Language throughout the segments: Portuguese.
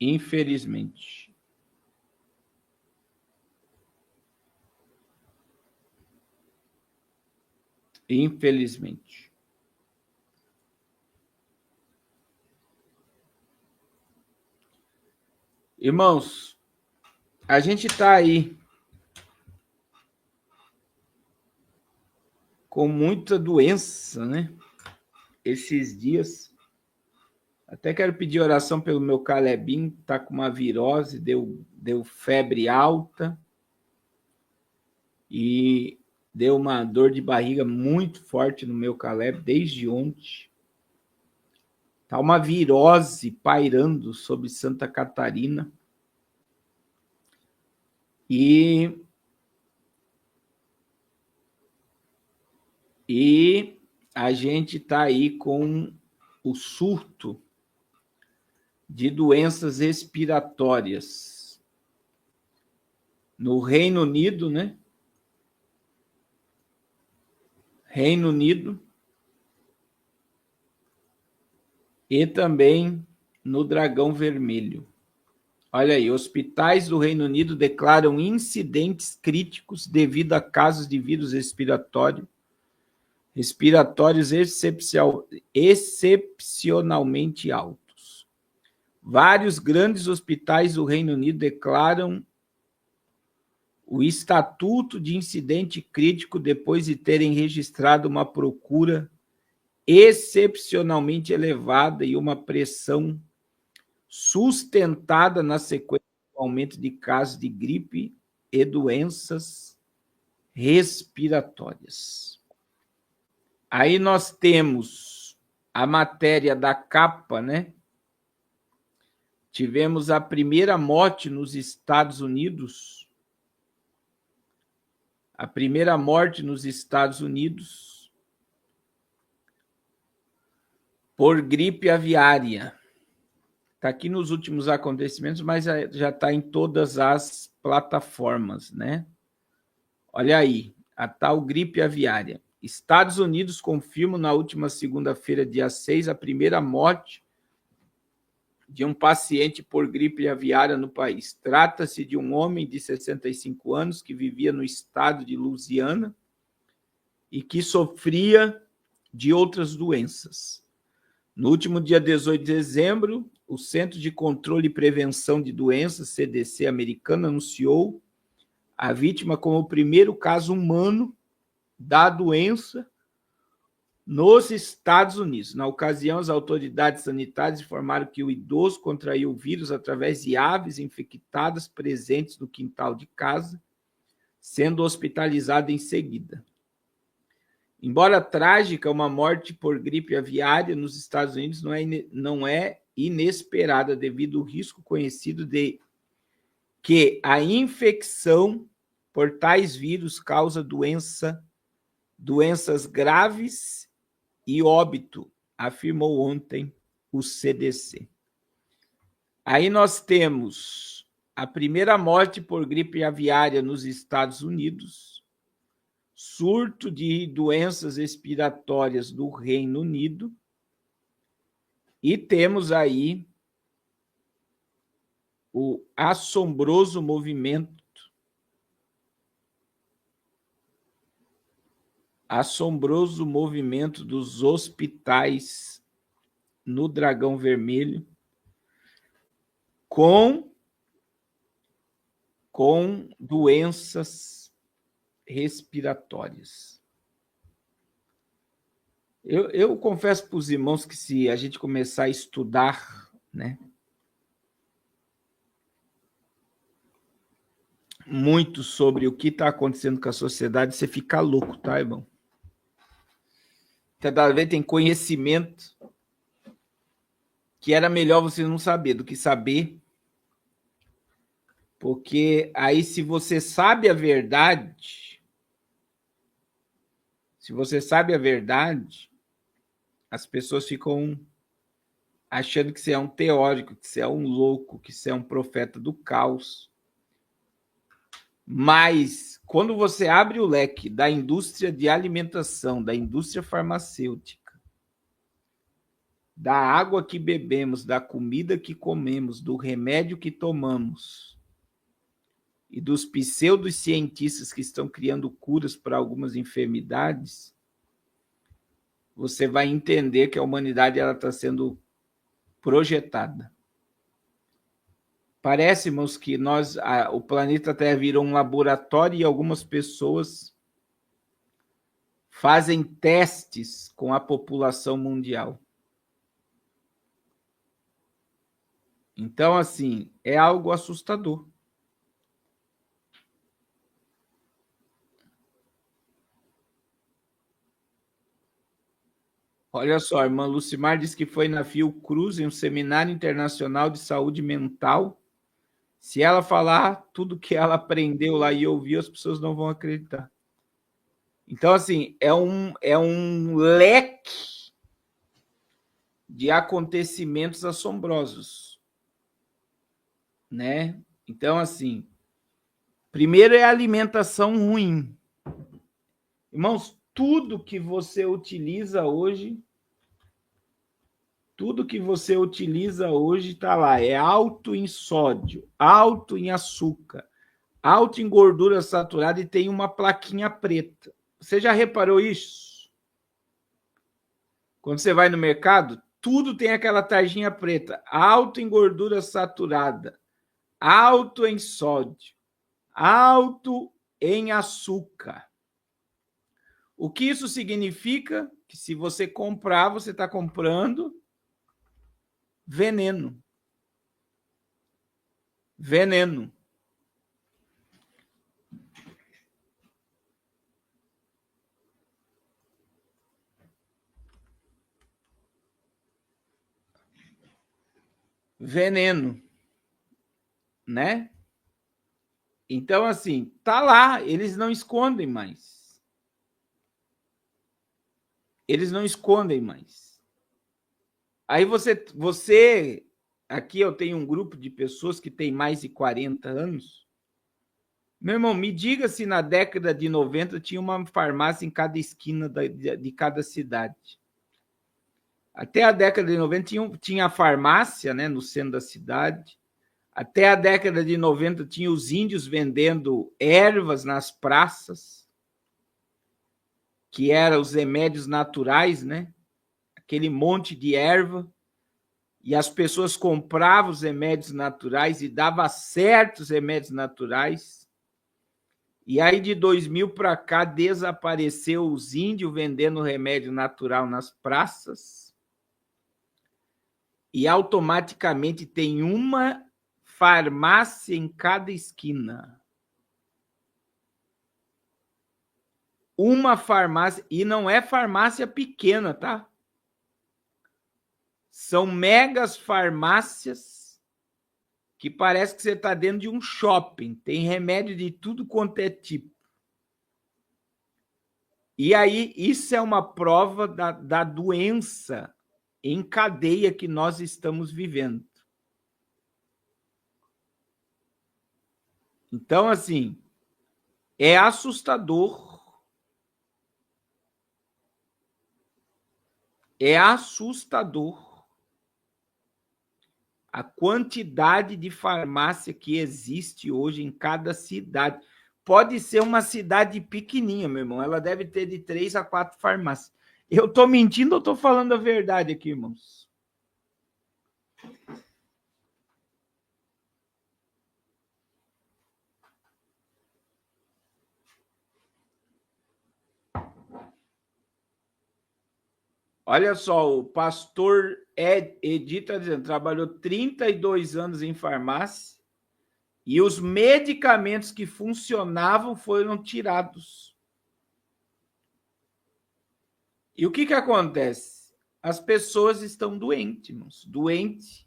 Infelizmente. Infelizmente. Irmãos, a gente está aí com muita doença, né? Esses dias. Até quero pedir oração pelo meu Calebinho, que está com uma virose, deu febre alta e deu uma dor de barriga muito forte no meu Caleb desde ontem. Está uma virose pairando sobre Santa Catarina. E a gente está aí com o surto de doenças respiratórias. No Reino Unido, né? Reino Unido e também no Dragão Vermelho. Olha aí, hospitais do Reino Unido declaram incidentes críticos devido a casos de vírus respiratórios excepcionalmente altos. Vários grandes hospitais do Reino Unido declaram o estatuto de incidente crítico depois de terem registrado uma procura excepcionalmente elevada e uma pressão sustentada na sequência do aumento de casos de gripe e doenças respiratórias. Aí nós temos a matéria da capa, né? Tivemos a primeira morte nos Estados Unidos. A primeira morte nos Estados Unidos por gripe aviária. Está aqui nos últimos acontecimentos, mas já está em todas as plataformas, né? Olha aí, a tal gripe aviária. Estados Unidos confirmam na última segunda-feira, dia 6, a primeira morte de um paciente por gripe aviária no país. Trata-se de um homem de 65 anos que vivia no estado de Louisiana e que sofria de outras doenças. No último dia 18 de dezembro, o Centro de Controle e Prevenção de Doenças, CDC americano, anunciou a vítima como o primeiro caso humano da doença nos Estados Unidos. Na ocasião, as autoridades sanitárias informaram que o idoso contraiu o vírus através de aves infectadas presentes no quintal de casa, sendo hospitalizado em seguida. Embora trágica, uma morte por gripe aviária nos Estados Unidos não é inesperada devido ao risco conhecido de que a infecção por tais vírus causa doenças graves e óbito, afirmou ontem o CDC. Aí nós temos a primeira morte por gripe aviária nos Estados Unidos, surto de doenças respiratórias do Reino Unido, e temos aí o assombroso movimento dos hospitais no Dragão Vermelho com doenças respiratórias. Eu confesso para os irmãos que se a gente começar a estudar, né, muito sobre o que está acontecendo com a sociedade, você fica louco, tá, irmão? Cada vez tem conhecimento que era melhor você não saber do que saber, porque aí se você sabe a verdade, as pessoas ficam achando que você é um teórico, que você é um louco, que você é um profeta do caos. Mas quando você abre o leque da indústria de alimentação, da indústria farmacêutica, da água que bebemos, da comida que comemos, do remédio que tomamos e dos pseudocientistas que estão criando curas para algumas enfermidades, você vai entender que a humanidade está sendo projetada. Parece, irmãos, que o planeta Terra virou um laboratório e algumas pessoas fazem testes com a população mundial. Então, assim, é algo assustador. Olha só, a irmã Lucimar diz que foi na Fiocruz, em um seminário internacional de saúde mental. Se ela falar tudo que ela aprendeu lá e ouviu, as pessoas não vão acreditar. Então, assim, é um leque de acontecimentos assombrosos, né? Então, assim, primeiro é a alimentação ruim. Irmãos, tudo que você utiliza hoje está lá, é alto em sódio, alto em açúcar, alto em gordura saturada e tem uma plaquinha preta. Você já reparou isso? Quando você vai no mercado, tudo tem aquela tarjinha preta, alto em gordura saturada, alto em sódio, alto em açúcar. O que isso significa? Que se você comprar, você está comprando veneno. Veneno. Veneno, né? Então, assim, tá lá, eles não escondem mais. Eles não escondem mais. Aí você, aqui eu tenho um grupo de pessoas que tem mais de 40 anos. Meu irmão, me diga se na década de 90 tinha uma farmácia em cada esquina de cada cidade. Até a década de 90 tinha a farmácia, né, no centro da cidade. Até a década de 90 tinha os índios vendendo ervas nas praças, que eram os remédios naturais, né? Aquele monte de erva. E as pessoas compravam os remédios naturais e dava certo os remédios naturais. E aí de 2000 para cá desapareceu os índios vendendo remédio natural nas praças. E automaticamente tem uma farmácia em cada esquina. Uma farmácia, e não é farmácia pequena, tá? São megas farmácias que parece que você está dentro de um shopping. Tem remédio de tudo quanto é tipo. E aí, isso é uma prova da doença em cadeia que nós estamos vivendo. Então, assim, é assustador. É assustador a quantidade de farmácia que existe hoje em cada cidade. Pode ser uma cidade pequenininha, meu irmão. Ela deve ter de 3 a 4 farmácias. Eu estou mentindo ou estou falando a verdade aqui, irmãos? Olha só, o pastor Edi está dizendo, trabalhou 32 anos em farmácia e os medicamentos que funcionavam foram tirados. E o que acontece? As pessoas estão doentes, irmãos, doentes.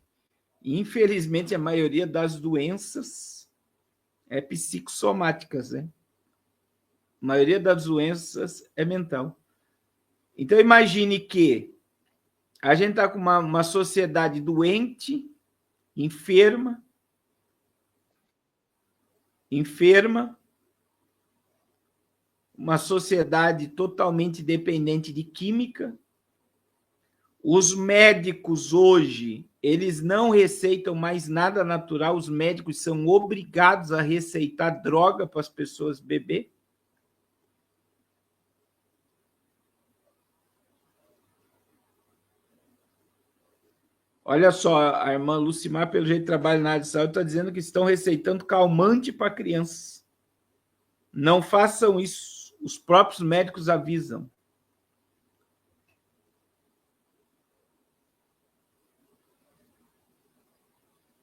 E, infelizmente, a maioria das doenças é psicossomáticas, né? A maioria das doenças é mental. Então, imagine que a gente está com uma sociedade doente, enferma, uma sociedade totalmente dependente de química, Os médicos hoje, eles não receitam mais nada natural, os médicos são obrigados a receitar droga para as pessoas beber. Olha só, a irmã Lucimar, pelo jeito trabalha na área de saúde, está dizendo que estão receitando calmante para crianças. Não façam isso, os próprios médicos avisam.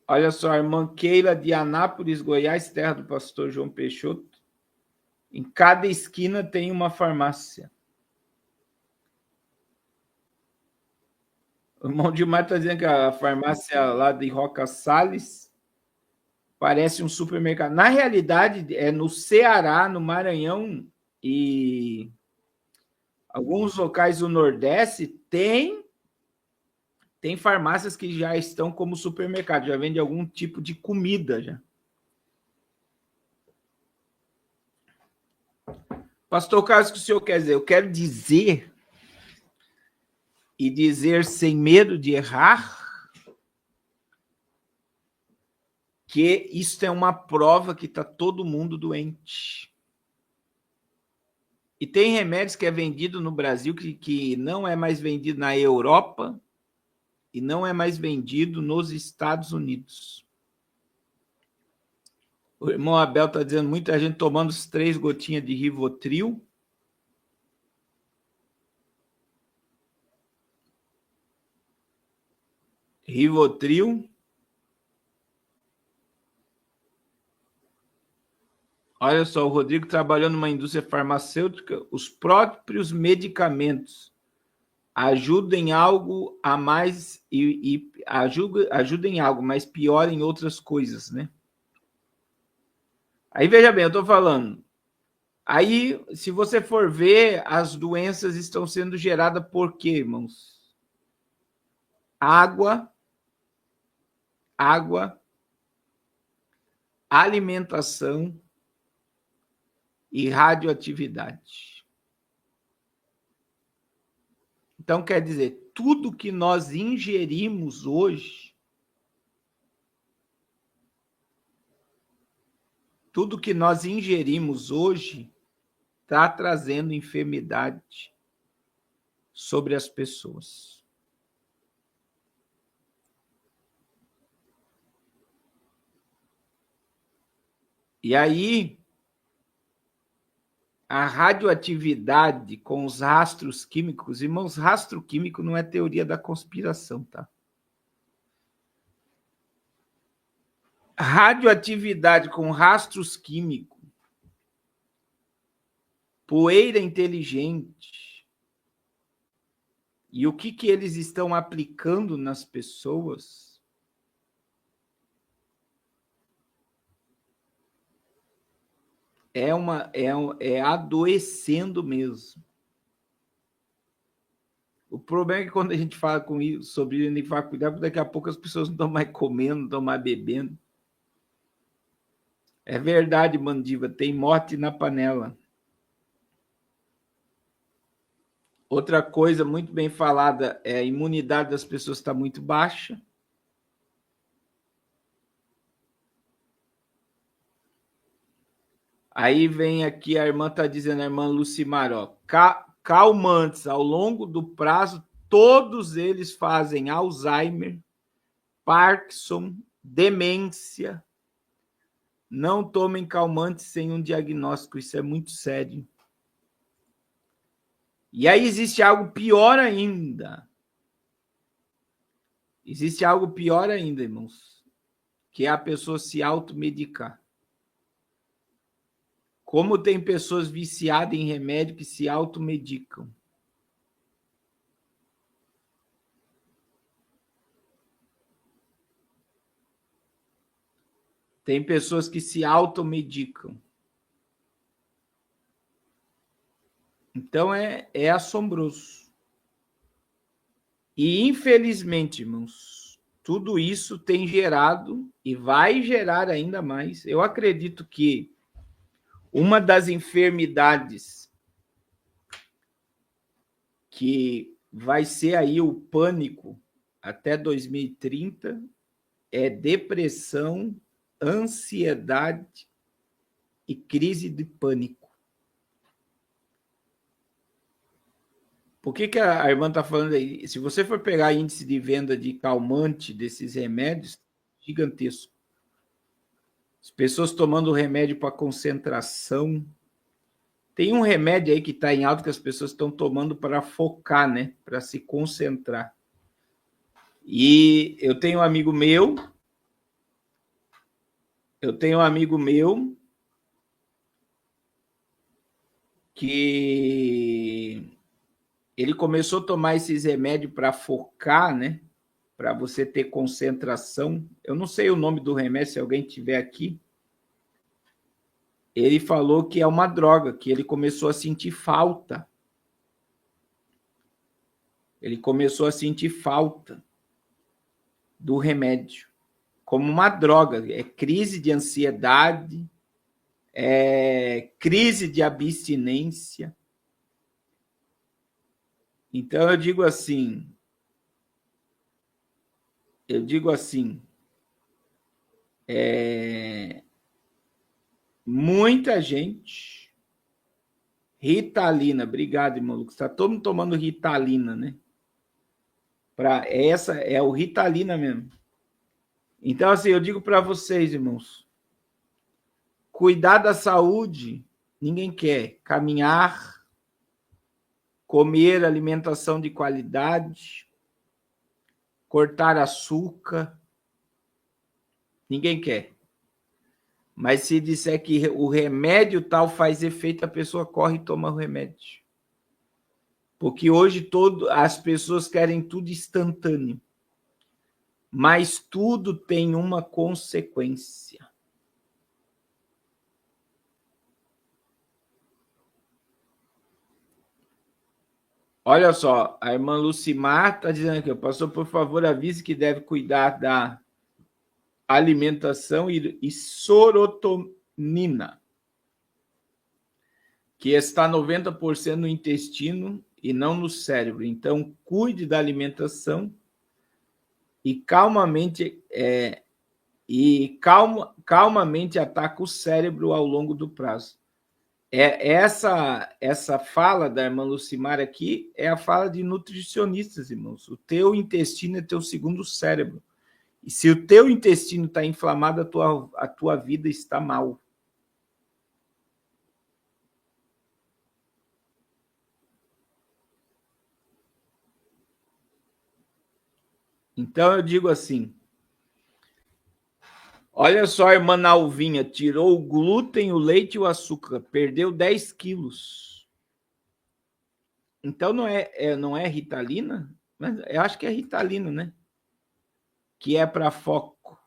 Olha só, a irmã Keila de Anápolis, Goiás, terra do pastor João Peixoto. Em cada esquina tem uma farmácia. O irmão Dilmar está dizendo que a farmácia lá de Roca Salles parece um supermercado. Na realidade, é no Ceará, no Maranhão e alguns locais do Nordeste tem farmácias que já estão como supermercado, já vende algum tipo de comida já. Pastor Carlos, o que o senhor quer dizer? Eu quero dizer e dizer sem medo de errar que isso é uma prova que está todo mundo doente. E tem remédios que é vendido no Brasil que não é mais vendido na Europa e não é mais vendido nos Estados Unidos. O irmão Abel está dizendo muita gente tomando 3 gotinhas de Rivotril. Rivotril. Olha só, o Rodrigo trabalhou numa indústria farmacêutica, os próprios medicamentos ajudam em algo a mais e ajudam em algo, mas pior em outras coisas, né? Aí, veja bem, eu estou falando. Aí, se você for ver, as doenças estão sendo geradas por quê, irmãos? Água, alimentação e radioatividade. Então, quer dizer, tudo que nós ingerimos hoje, está trazendo enfermidade sobre as pessoas. E aí, a radioatividade com os rastros químicos, irmãos, rastro químico não é teoria da conspiração, tá? Radioatividade com rastros químicos, poeira inteligente, e o que eles estão aplicando nas pessoas é adoecendo mesmo. O problema é que quando a gente fala sobre isso, a gente fala cuidado, daqui a pouco as pessoas não estão mais comendo, não estão mais bebendo. É verdade, Mandiva, tem morte na panela. Outra coisa muito bem falada é a imunidade das pessoas está muito baixa. Aí vem aqui, a irmã está dizendo, a irmã Lucimar, ó, calmantes, ao longo do prazo, todos eles fazem Alzheimer, Parkinson, demência. Não tomem calmantes sem um diagnóstico, isso é muito sério. E aí existe algo pior ainda. Existe algo pior ainda, irmãos, que é a pessoa se automedicar. Como tem pessoas viciadas em remédio que se automedicam. Tem pessoas que se automedicam. Então é assombroso. E, infelizmente, irmãos, tudo isso tem gerado e vai gerar ainda mais. Eu acredito que uma das enfermidades que vai ser aí o pânico até 2030, é depressão, ansiedade e crise de pânico. Por que a irmã está falando aí? Se você for pegar índice de venda de calmante desses remédios, gigantesco. As pessoas tomando remédio para concentração. Tem um remédio aí que está em alta que as pessoas estão tomando para focar, né? Para se concentrar. E eu tenho um amigo meu que ele começou a tomar esses remédios para focar, né? Para você ter concentração. Eu não sei o nome do remédio, se alguém tiver aqui. Ele falou que é uma droga, que ele começou a sentir falta. Ele começou a sentir falta do remédio, como uma droga. É crise de ansiedade, é crise de abstinência. Então eu digo assim, muita gente. Ritalina, obrigado, irmão Lucas. Está todo mundo tomando Ritalina, né? Essa é o Ritalina mesmo. Então, assim, eu digo para vocês, irmãos, cuidar da saúde, ninguém quer. Caminhar, comer alimentação de qualidade, cortar açúcar, ninguém quer. Mas se disser que o remédio tal faz efeito, a pessoa corre e toma o remédio. Porque hoje as pessoas querem tudo instantâneo. Mas tudo tem uma consequência. Olha só, a irmã Lucimar está dizendo aqui, pastor, por favor, avise que deve cuidar da alimentação e serotonina, que está 90% no intestino e não no cérebro. Então, cuide da alimentação e calmamente calmamente ataca o cérebro ao longo do prazo. Essa fala da irmã Lucimar aqui é a fala de nutricionistas, irmãos. O teu intestino é teu segundo cérebro. E se o teu intestino está inflamado, a tua vida está mal. Então eu digo assim, olha só a irmã Nalvinha, tirou o glúten, o leite e o açúcar, perdeu 10 quilos. Então não é Ritalina? Mas eu acho que é Ritalina, né? Que é para foco.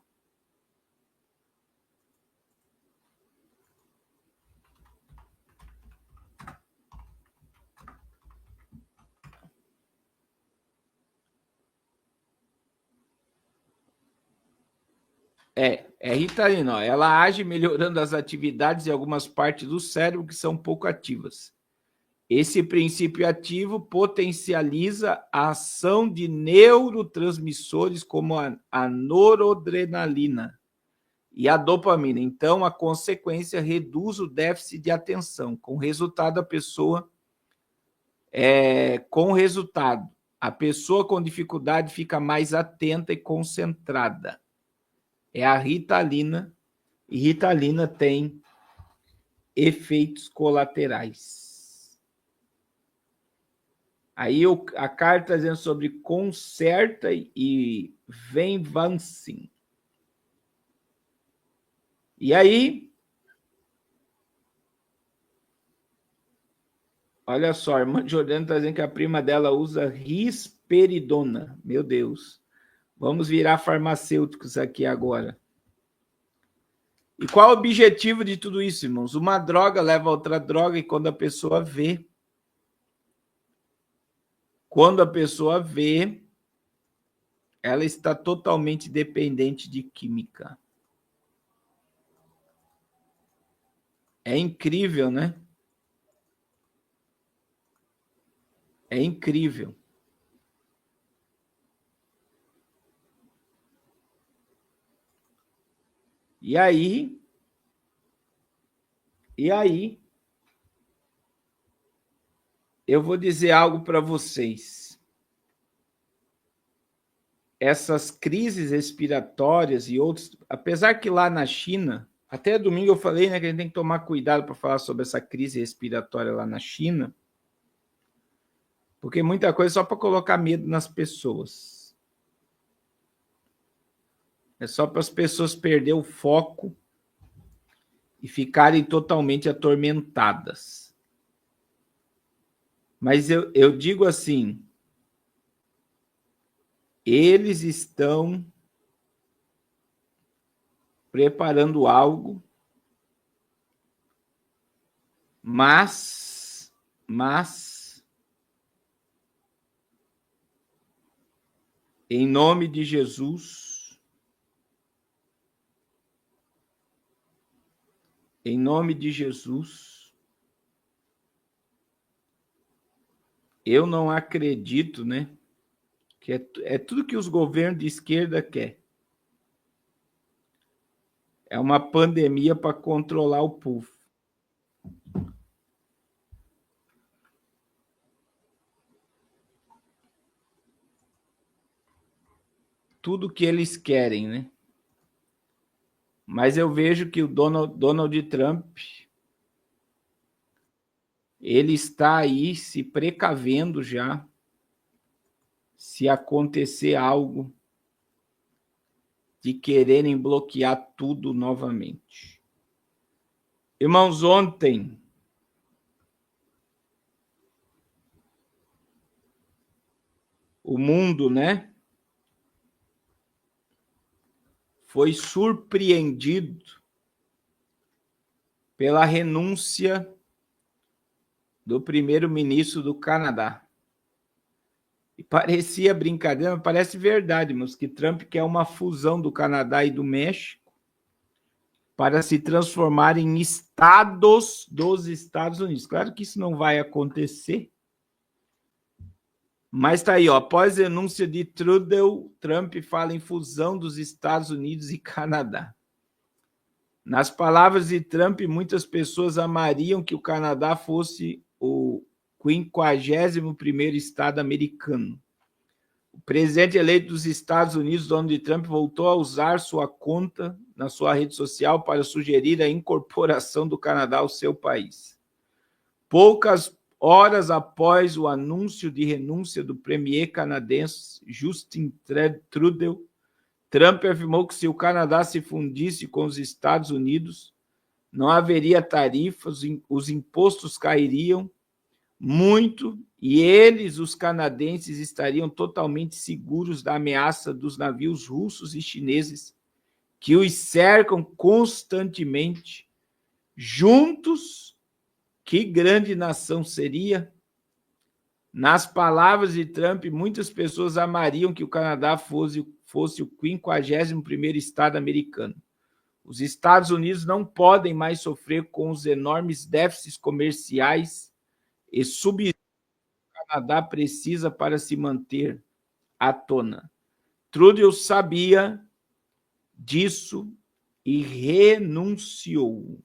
É Ritalina. Ó. Ela age melhorando as atividades em algumas partes do cérebro que são pouco ativas. Esse princípio ativo potencializa a ação de neurotransmissores como a noradrenalina e a dopamina. Então, a consequência reduz o déficit de atenção, com resultado a pessoa com dificuldade fica mais atenta e concentrada. É a Ritalina, e Ritalina tem efeitos colaterais. Aí a carta está dizendo sobre Concerta e Venvancin. E aí, olha só, a irmã Jordana está dizendo que a prima dela usa risperidona. Meu Deus. Vamos virar farmacêuticos aqui agora. E qual o objetivo de tudo isso, irmãos? Uma droga leva a outra droga e quando a pessoa vê, ela está totalmente dependente de química. É incrível, né? É incrível. E aí, eu vou dizer algo para vocês. Essas crises respiratórias e outros, apesar que lá na China, até domingo eu falei, né, que a gente tem que tomar cuidado para falar sobre essa crise respiratória lá na China, porque muita coisa é só para colocar medo nas pessoas. É só para as pessoas perder o foco e ficarem totalmente atormentadas. Mas eu digo assim, eles estão preparando algo, mas em nome de Jesus, eu não acredito, né, que é tudo que os governos de esquerda querem. É uma pandemia para controlar o povo. Tudo que eles querem, né? Mas eu vejo que o Donald Trump, ele está aí se precavendo já, se acontecer algo de quererem bloquear tudo novamente. Irmãos, ontem o mundo, né, foi surpreendido pela renúncia do primeiro-ministro do Canadá. E parecia brincadeira, mas parece verdade, mas que Trump quer uma fusão do Canadá e do México para se transformar em estados dos Estados Unidos. Claro que isso não vai acontecer, mas está aí, ó, após a renúncia de Trudeau, Trump fala em fusão dos Estados Unidos e Canadá. Nas palavras de Trump, muitas pessoas amariam que o Canadá fosse o 51º estado americano. O presidente eleito dos Estados Unidos, Donald Trump, voltou a usar sua conta na sua rede social para sugerir a incorporação do Canadá ao seu país. Poucas horas após o anúncio de renúncia do premier canadense Justin Trudeau, Trump afirmou que se o Canadá se fundisse com os Estados Unidos, não haveria tarifas, os impostos cairiam muito e eles, os canadenses, estariam totalmente seguros da ameaça dos navios russos e chineses que os cercam constantemente. Juntos, que grande nação seria? Nas palavras de Trump, muitas pessoas amariam que o Canadá fosse o 51º estado americano. Os Estados Unidos não podem mais sofrer com os enormes déficits comerciais e subsídios que o Canadá precisa para se manter à tona. Trudeau sabia disso e renunciou.